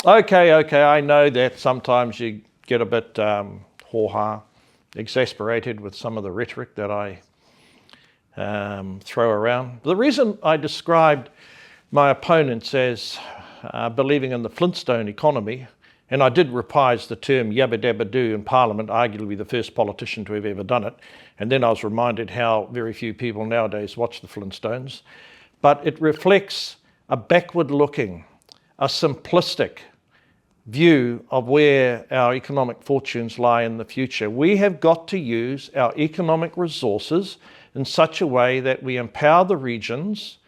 Okay, I know that sometimes you get a bit ho-ha, exasperated with some of the rhetoric that I throw around. The reason I described my opponents as believing in the Flintstone economy, and I did reprise the term yabba dabba do in Parliament, arguably the first politician to have ever done it, and then I was reminded how very few people nowadays watch the Flintstones, but it reflects a backward-looking, a simplistic view of where our economic fortunes lie in the future. We have got to use our economic resources in such a way that we empower the regions,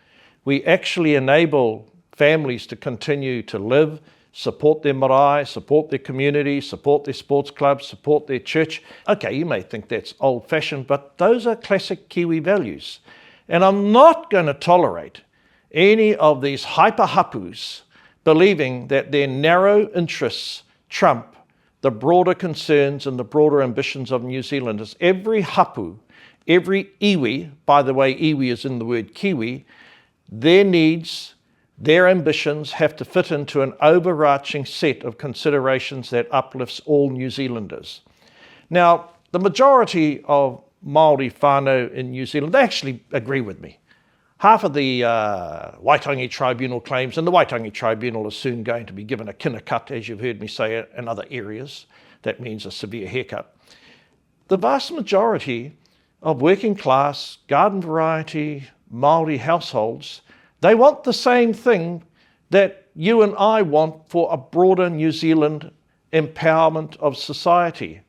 we actually enable families to continue to live, support their marae, support their community, support their sports clubs, support their church. Okay, you may think that's old-fashioned, but those are classic Kiwi values. And I'm not going to tolerate any of these hyper-hapus believing that their narrow interests trump the broader concerns and the broader ambitions of New Zealanders. Every hapu, every iwi, by the way, iwi is in the word Kiwi, their needs, their ambitions have to fit into an overarching set of considerations that uplifts all New Zealanders. Now, the majority of Māori whānau in New Zealand, they actually agree with me. Half of the Waitangi Tribunal claims, and the Waitangi Tribunal is soon going to be given a kina cut, as you've heard me say in other areas. That means a severe haircut. The vast majority of working class, garden variety, Māori households, they want the same thing that you and I want for a broader New Zealand empowerment of society.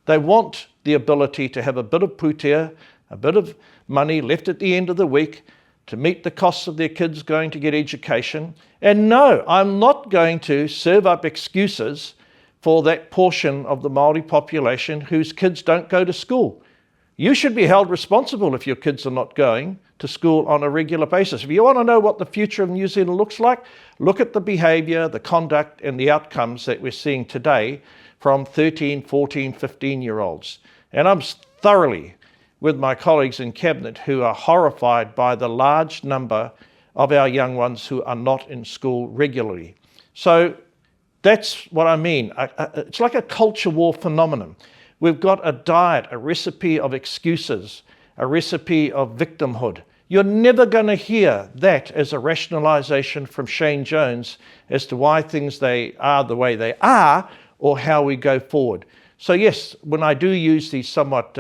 They want the ability to have a bit of putea, a bit of money left at the end of the week to meet the costs of their kids going to get education. And no, I'm not going to serve up excuses for that portion of the Māori population whose kids don't go to school. You should be held responsible if your kids are not going to school on a regular basis. If you want to know what the future of New Zealand looks like, look at the behaviour, the conduct and the outcomes that we're seeing today from 13, 14, 15-year-olds. And I'm thoroughly with my colleagues in Cabinet who are horrified by the large number of our young ones who are not in school regularly. So that's what I mean. It's like a culture war phenomenon. We've got a diet, a recipe of excuses, a recipe of victimhood. You're never going to hear that as a rationalisation from Shane Jones as to why things they are the way they are or how we go forward. So yes, when I do use these somewhat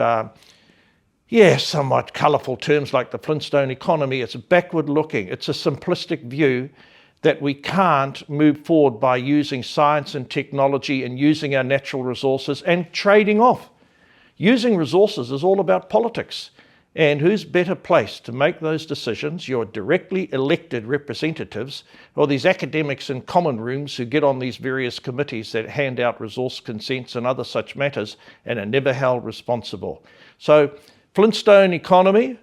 colourful terms like the Flintstone economy, it's backward looking. It's a simplistic view that we can't move forward by using science and technology and using our natural resources and trading off. Using resources is all about politics. And who's better placed to make those decisions? Your directly elected representatives or these academics in common rooms who get on these various committees that hand out resource consents and other such matters and are never held responsible. So Flintstone economy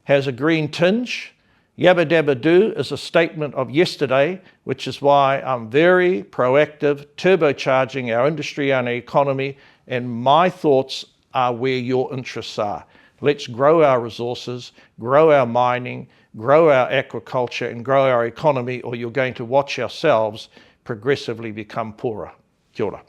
has a green tinge. Yabba dabba do is a statement of yesterday, which is why I'm very proactive, turbocharging our industry and our economy, and my thoughts are where your interests are. Let's grow our resources, grow our mining, grow our aquaculture and grow our economy, or you're going to watch ourselves progressively become poorer. Kia ora.